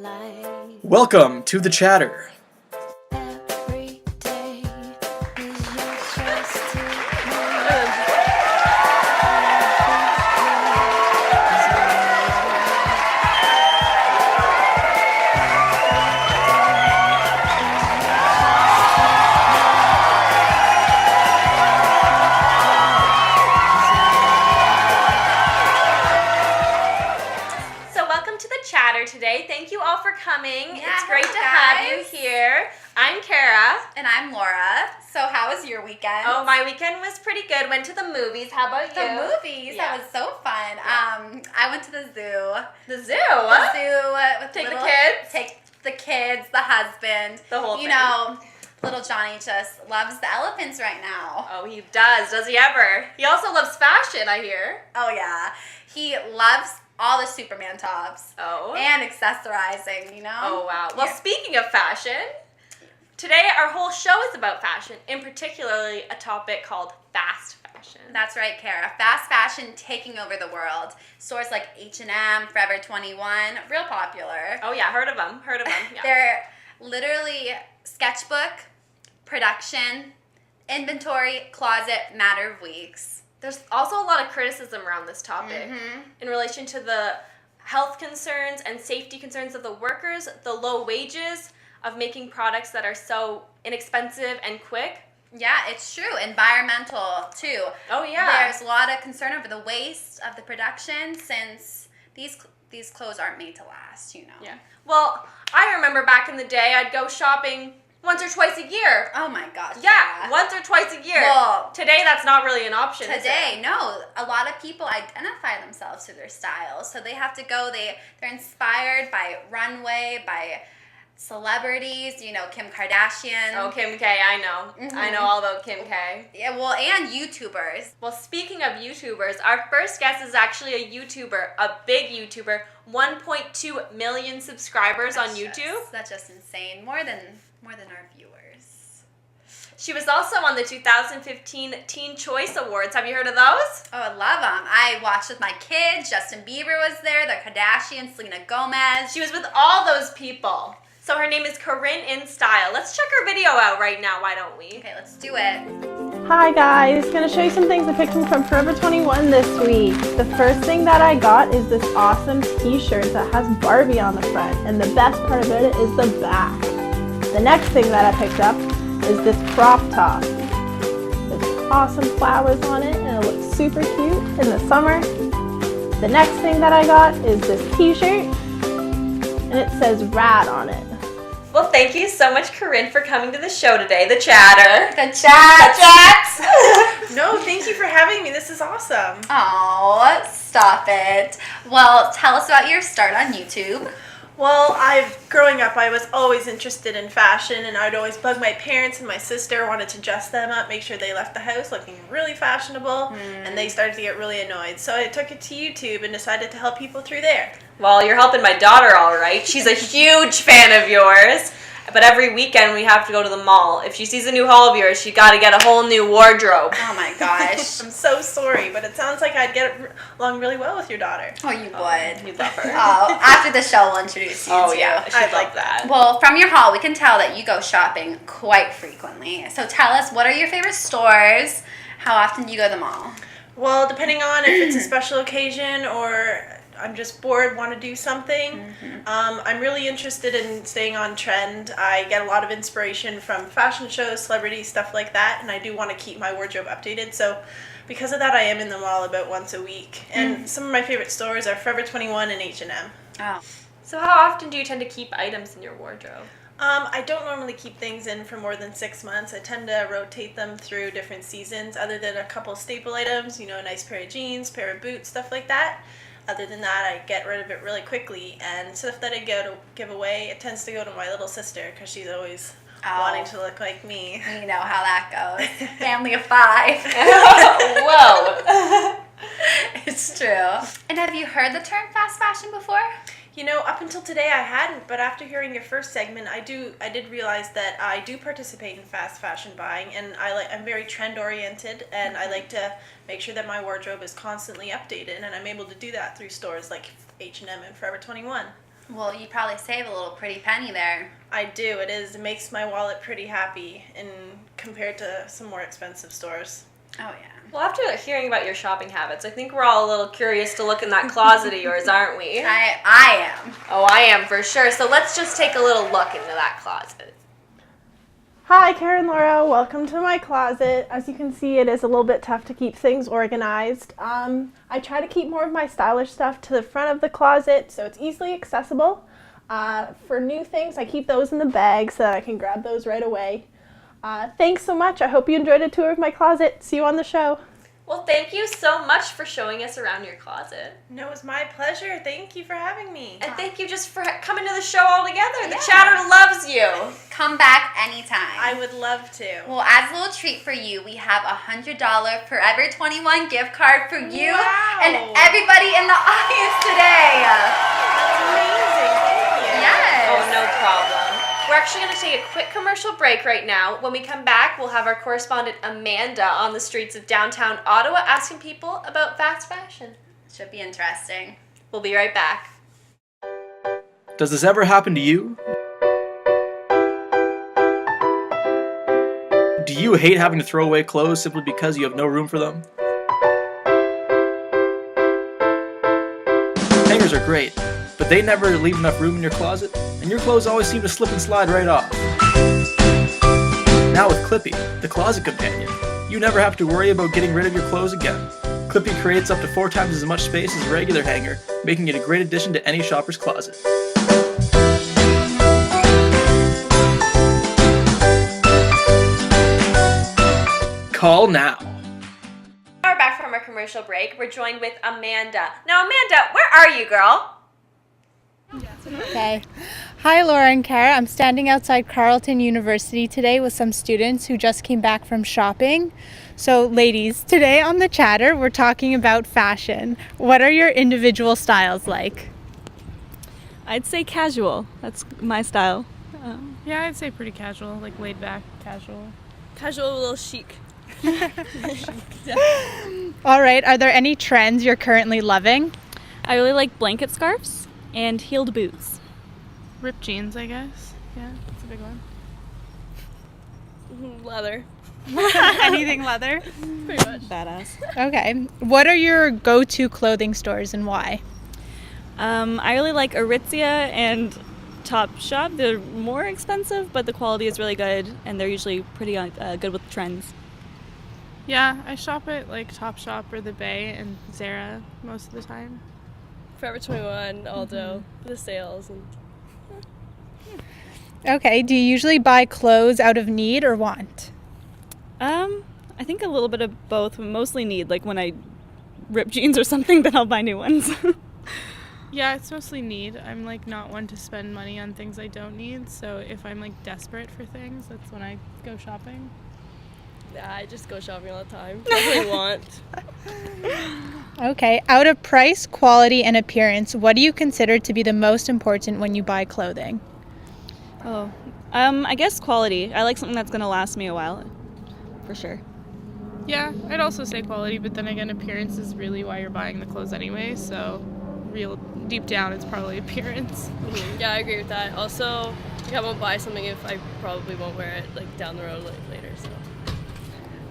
life. Welcome to The Chatter. Every day is your choice to So welcome to The Chatter today. Thank you all for coming. Yeah, it's great hello, to have you guys. here. I'm Kara. And I'm Laura. So how was your weekend? Oh, my weekend was pretty good. Went to the movies. How about you? The movies. Yeah. That was so fun. I went to the zoo. The zoo. The zoo with Take the little, kids? Take the kids, the husband. The whole You thing. know, little Johnny just loves the elephants right now. Oh, he does. Does he ever? He also loves fashion, I hear. Oh yeah. He loves all the Superman tops. Oh. And accessorizing, you know? Oh, wow. Well, Yeah. speaking of fashion, today our whole show is about fashion, in particularly a topic called fast fashion. That's right, Kara. Fast fashion taking over the world. Stores like H&M, Forever 21, real popular. Oh, yeah. Heard of them. Yeah. They're literally sketchbook, production, inventory, closet, matter of weeks. There's also a lot of criticism around this topic in relation to the health concerns and safety concerns of the workers, the low wages of making products that are so inexpensive and quick. Yeah, it's true. Environmental, too. Oh, yeah. There's a lot of concern over the waste of the production since these clothes aren't made to last, you know. Yeah. Well, I remember back in the day, I'd go shopping once or twice a year. Oh, my gosh. Yeah, once or twice a year. Well, today, that's not really an option, is Today, it? no. A lot of people identify themselves to their styles. So they have to go, they're inspired by runway, by celebrities, you know, Kim Kardashian. Oh, Kim K, I know. I know all about Kim K. Yeah, well, and YouTubers. Well, speaking of YouTubers, our first guest is actually a YouTuber, a big YouTuber, 1.2 million subscribers on YouTube. That's just insane. More than our viewers. She was also on the 2015 Teen Choice Awards. Have you heard of those? Oh, I love them. I watched with my kids. Justin Bieber was there, the Kardashians, Selena Gomez. She was with all those people. So her name is Corinne in Style. Let's check her video out right now, why don't we? Okay, let's do it. Hi guys, gonna show you some things I picked from Forever 21 this week. The first thing that I got is this awesome t-shirt that has Barbie on the front, and the best part about it is the back. The next thing that I picked up is this crop top. There's awesome flowers on it and it looks super cute in the summer. The next thing that I got is this t-shirt and it says Rad on it. Well, thank you so much, Corinne, for coming to the show today, The Chatter. The chats. No, thank you for having me. This is awesome. Oh, stop it. Well, tell us about your start on YouTube. Well, growing up, I was always interested in fashion, and I'd always bug my parents and my sister, wanted to dress them up, make sure they left the house looking really fashionable, and they started to get really annoyed. So I took it to YouTube and decided to help people through there. Well, you're helping my daughter all right. She's a huge fan of yours. But every weekend we have to go to the mall. If she sees a new haul of yours, she got to get a whole new wardrobe. Oh my gosh. I'm so sorry, but it sounds like I'd get along really well with your daughter. Oh, you would. You love her. Oh, after the show, we'll introduce you Oh, to. yeah. She'd I'd love like that. Well, from your haul, we can tell that you go shopping quite frequently. So tell us, what are your favorite stores? How often do you go to the mall? Well, depending on if it's a special occasion or I'm just bored, want to do something. I'm really interested in staying on trend. I get a lot of inspiration from fashion shows, celebrities, stuff like that, and I do want to keep my wardrobe updated. So because of that, I am in the mall about once a week. And some of my favorite stores are Forever 21 and H&M. Oh. So how often do you tend to keep items in your wardrobe? I don't normally keep things in for more than 6 months. I tend to rotate them through different seasons, other than a couple staple items, you know, a nice pair of jeans, pair of boots, stuff like that. Other than that, I get rid of it really quickly, and stuff that I go to give away, it tends to go to my little sister because she's always wanting to look like me. You know how that goes. Family of 5. Whoa. It's true. And have you heard the term fast fashion before? You know, up until today I hadn't, but after hearing your first segment, I did realize that I do participate in fast fashion buying, and I'm very trend oriented, and I like to make sure that my wardrobe is constantly updated, and I'm able to do that through stores like H&M and Forever 21. Well, you probably save a little pretty penny there. I do. It makes my wallet pretty happy compared to some more expensive stores. Oh, yeah. Well, after hearing about your shopping habits, I think we're all a little curious to look in that closet of yours, aren't we? I am. Oh, I am for sure. So let's just take a little look into that closet. Hi, Karen Laura. Welcome to my closet. As you can see, it is a little bit tough to keep things organized. I try to keep more of my stylish stuff to the front of the closet so it's easily accessible. For new things, I keep those in the bag so that I can grab those right away. Thanks so much. I hope you enjoyed a tour of my closet. See you on the show. Well, thank you so much for showing us around your closet. No, it was my pleasure. Thank you for having me. And thank you just for coming to the show all together. The chatter loves you. Come back anytime. I would love to. Well, as a little treat for you, we have a $100 Forever 21 gift card for you and everybody in the audience today. That's amazing. Thank you. Yes. Oh, no problem. We're actually going to take a quick commercial break right now. When we come back, we'll have our correspondent Amanda on the streets of downtown Ottawa asking people about fast fashion. Should be interesting. We'll be right back. Does this ever happen to you? Do you hate having to throw away clothes simply because you have no room for them? Hangers are great, but they never leave enough room in your closet, and your clothes always seem to slip and slide right off. Now with Clippy, the closet companion, you never have to worry about getting rid of your clothes again. Clippy creates up to 4 times as much space as a regular hanger, making it a great addition to any shopper's closet. Call now. We're back from our commercial break. We're joined with Amanda. Now, Amanda, where are you, girl? Okay. Hi, Laura and Kara. I'm standing outside Carleton University today with some students who just came back from shopping. So, ladies, today on the chatter, we're talking about fashion. What are your individual styles like? I'd say casual. That's my style. Yeah, I'd say pretty casual, like laid back, casual. Casual, a little chic. All right. Are there any trends you're currently loving? I really like blanket scarves and heeled boots. Ripped jeans, I guess. Yeah, that's a big one. Leather. Anything leather? Pretty much. Badass. Okay. What are your go-to clothing stores and why? I really like Aritzia and Topshop. They're more expensive, but the quality is really good, and they're usually pretty good with trends. Yeah, I shop at like Topshop or the Bay and Zara most of the time. Forever 21, Aldo, the sales. And Okay. Do you usually buy clothes out of need or want? I think a little bit of both, but mostly need. Like when I rip jeans or something, then I'll buy new ones. Yeah, it's mostly need. I'm like not one to spend money on things I don't need, so if I'm like desperate for things, that's when I go shopping. Yeah, I just go shopping all the time. That's what I want. Okay. Out of price, quality, and appearance, what do you consider to be the most important when you buy clothing? I guess quality. I like something that's going to last me a while, for sure. Yeah, I'd also say quality, but then again, appearance is really why you're buying the clothes anyway, so real deep down, it's probably appearance. Yeah, I agree with that. Also, I won't buy something if I probably won't wear it like down the road later. So.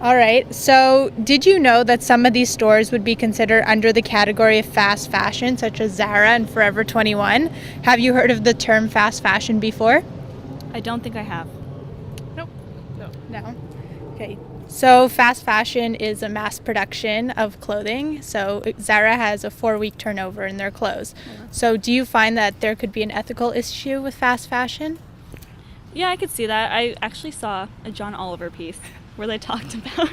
All right. So, did you know that some of these stores would be considered under the category of fast fashion, such as Zara and Forever 21? Have you heard of the term fast fashion before? I don't think I have. Nope. No. Okay. So, fast fashion is a mass production of clothing. So, Zara has a 4-week turnover in their clothes. So, do you find that there could be an ethical issue with fast fashion? Yeah, I could see that. I actually saw a John Oliver piece where they talked about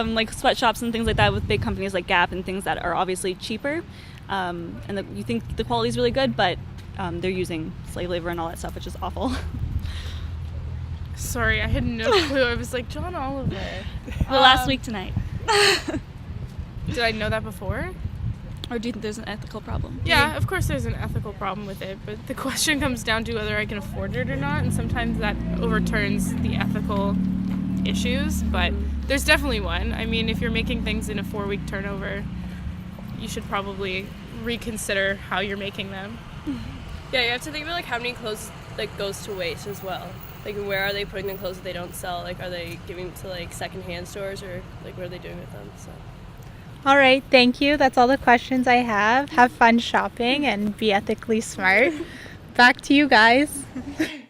like sweatshops and things like that with big companies like Gap and things that are obviously cheaper, and you think the quality is really good, but they're using slave labor and all that stuff, which is awful. Sorry, I had no clue. I was like, John Oliver. Well, last week tonight. Did I know that before? Or do you think there's an ethical problem? Yeah, of course there's an ethical problem with it, but the question comes down to whether I can afford it or not, and sometimes that overturns the ethical issues, but there's definitely one. I mean, if you're making things in a 4-week turnover, you should probably reconsider how you're making them. Yeah, you have to think about like how many clothes like goes to waste as well. Like where are they putting the clothes that they don't sell? Like are they giving to like secondhand stores or like what are they doing with them? So. All right, thank you. That's all the questions I have. Have fun shopping and be ethically smart. Back to you guys.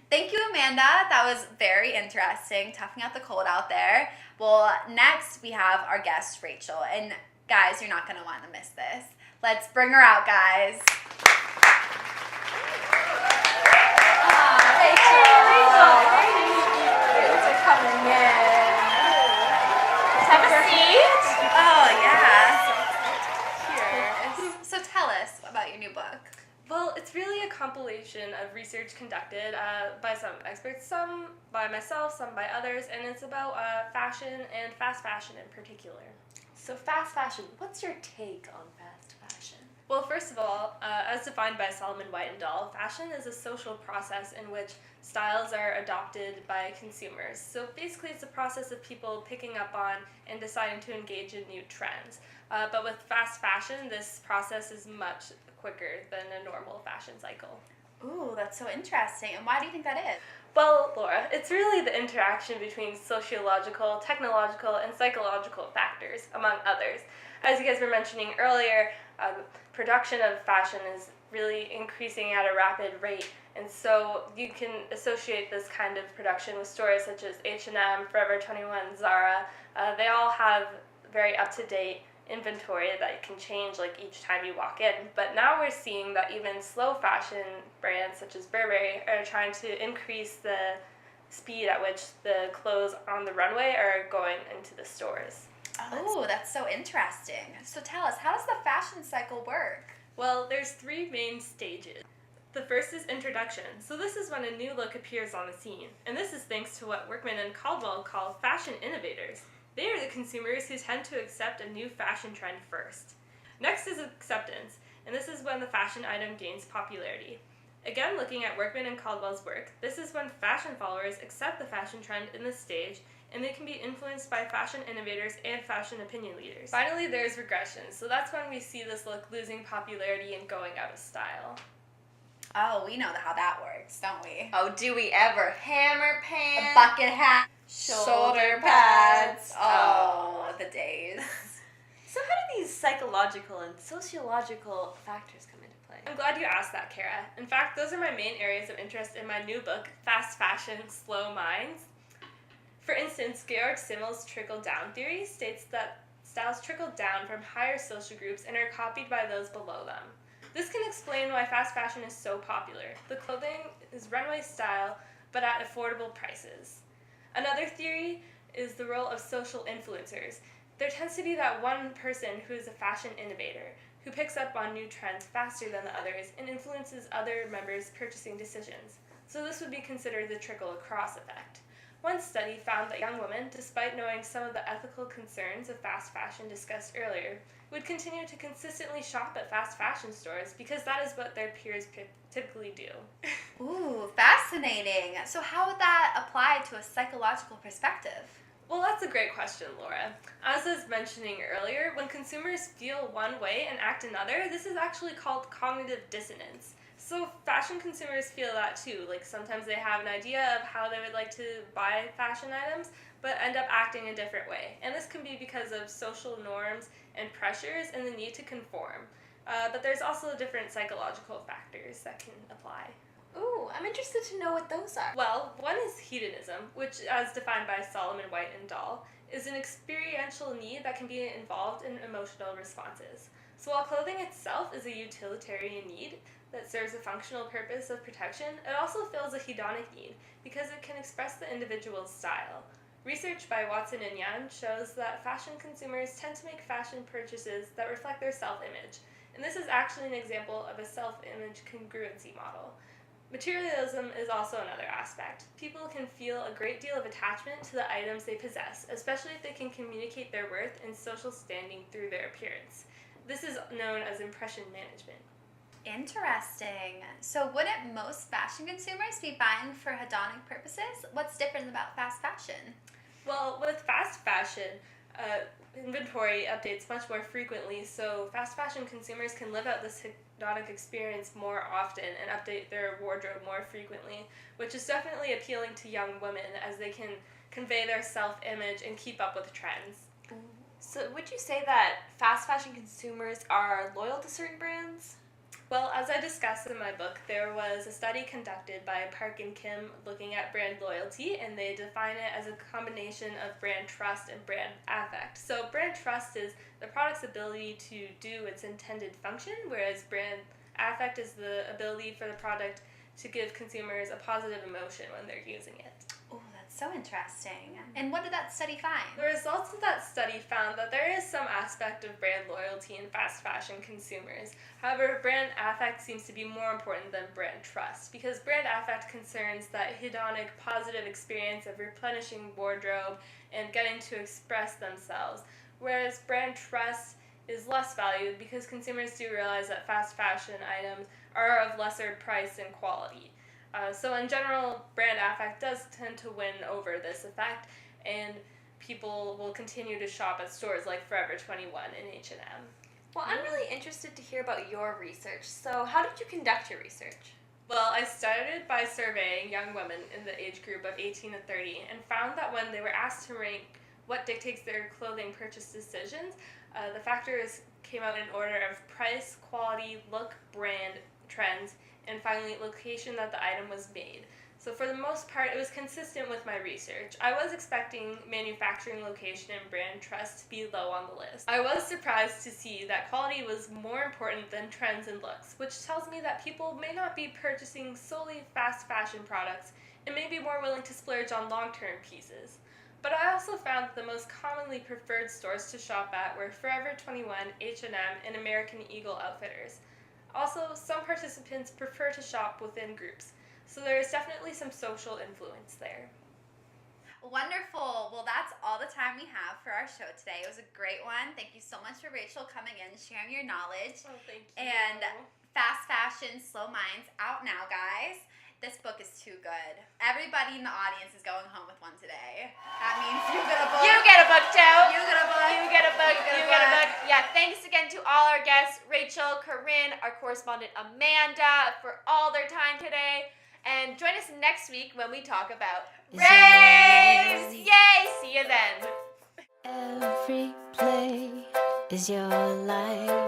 Thank you, Amanda. That was very interesting, toughing out the cold out there. Well, next we have our guest, Rachel. And guys, you're not going to want to miss this. Let's bring her out, guys. Rachel. Thanks for coming in. Have a seat. Oh, yeah. Here. So tell us about your new book. Well, it's really a compilation of research conducted by some experts, some by myself, some by others, and it's about fashion and fast fashion in particular. So fast fashion, what's your take on fast fashion? Well, first of all, as defined by Solomon White and Dahl, fashion is a social process in which styles are adopted by consumers. So basically it's a process of people picking up on and deciding to engage in new trends. But with fast fashion, this process is much quicker than a normal fashion cycle. Ooh, that's so interesting. And why do you think that is? Well, Laura, it's really the interaction between sociological, technological, and psychological factors, among others. As you guys were mentioning earlier, production of fashion is really increasing at a rapid rate, and so you can associate this kind of production with stores such as H&M, Forever 21, Zara. They all have very up-to-date inventory that can change like each time you walk in. But now we're seeing that even slow fashion brands such as Burberry are trying to increase the speed at which the clothes on the runway are going into the stores. Oh, that's so interesting. So tell us, how does the fashion cycle work? Well, there's three main stages. The first is introduction. So this is when a new look appears on the scene. And this is thanks to what Workman and Caldwell call fashion innovators. They are the consumers who tend to accept a new fashion trend first. Next is acceptance, and this is when the fashion item gains popularity. Again, looking at Workman and Caldwell's work, this is when fashion followers accept the fashion trend in this stage, and they can be influenced by fashion innovators and fashion opinion leaders. Finally, there's regression, so that's when we see this look losing popularity and going out of style. Oh, we know how that works, don't we? Oh, do we ever? Hammer A pants, bucket hat, shoulder pads. Oh, the days. So how do these psychological and sociological factors come into play? I'm glad you asked that, Kara. In fact, those are my main areas of interest in my new book, Fast Fashion, Slow Minds. For instance, Georg Simmel's trickle-down theory states that styles trickle down from higher social groups and are copied by those below them. This can explain why fast fashion is so popular. The clothing is runway style, but at affordable prices. Another theory is the role of social influencers. There tends to be that one person who is a fashion innovator, who picks up on new trends faster than the others and influences other members' purchasing decisions. So this would be considered the trickle-across effect. One study found that young women, despite knowing some of the ethical concerns of fast fashion discussed earlier, would continue to consistently shop at fast fashion stores because that is what their peers typically do. Ooh, fascinating. So how would that apply to a psychological perspective? Well, that's a great question, Laura. As I was mentioning earlier, when consumers feel one way and act another, this is actually called cognitive dissonance. So fashion consumers feel that too. Like sometimes they have an idea of how they would like to buy fashion items, but end up acting a different way. And this can be because of social norms and pressures and the need to conform. But there's also different psychological factors that can apply. Ooh, I'm interested to know what those are. Well, one is hedonism, which, as defined by Solomon White and Dahl, is an experiential need that can be involved in emotional responses. So while clothing itself is a utilitarian need that serves a functional purpose of protection, it also fills a hedonic need because it can express the individual's style. Research by Watson and Yan shows that fashion consumers tend to make fashion purchases that reflect their self-image, and this is actually an example of a self-image congruency model. Materialism is also another aspect. People can feel a great deal of attachment to the items they possess, especially if they can communicate their worth and social standing through their appearance. This is known as impression management. Interesting. So wouldn't most fashion consumers be buying for hedonic purposes? What's different about fast fashion? Well, with fast fashion, inventory updates much more frequently, so fast fashion consumers can live out this hedonic experience more often and update their wardrobe more frequently, which is definitely appealing to young women as they can convey their self-image and keep up with trends. So would you say that fast fashion consumers are loyal to certain brands? Well, as I discussed in my book, there was a study conducted by Park and Kim looking at brand loyalty, and they define it as a combination of brand trust and brand affect. So brand trust is the product's ability to do its intended function, whereas brand affect is the ability for the product to give consumers a positive emotion when they're using it. Oh, that's so interesting. And what did that study find? The results of that study found that there is some aspect of brand loyalty in fast fashion consumers. However, brand affect seems to be more important than brand trust, because brand affect concerns that hedonic positive experience of replenishing wardrobe and getting to express themselves, whereas brand trust is less valued because consumers do realize that fast fashion items are of lesser price and quality. So in general, brand affect does tend to win over this effect, and people will continue to shop at stores like Forever 21 and H&M. Well, I'm really interested to hear about your research. So how did you conduct your research? Well, I started by surveying young women in the age group of 18 to 30 and found that when they were asked to rank what dictates their clothing purchase decisions, the factors came out in order of price, quality, look, brand, trends, and finally location that the item was made. So for the most part, it was consistent with my research. I was expecting manufacturing location and brand trust to be low on the list. I was surprised to see that quality was more important than trends and looks, which tells me that people may not be purchasing solely fast fashion products and may be more willing to splurge on long-term pieces. But I also found that the most commonly preferred stores to shop at were Forever 21, H&M, and American Eagle Outfitters. Also, some participants prefer to shop within groups, so there is definitely some social influence there. Wonderful. Well, that's all the time we have for our show today. It was a great one. Thank you so much for Rachel coming in, sharing your knowledge. Oh, thank you. And Fast Fashion, Slow Minds out now, guys. This book is too good. Everybody in the audience is going home with one today. That means you get a book. You get a book too. You get a book. You get a book. You You get get a a book. book. Yeah, thanks again to all our guests, Rachel, Corinne, our correspondent Amanda, for all their time today. And join us next week when we talk about raves. Yay! See you then. Every play is your life.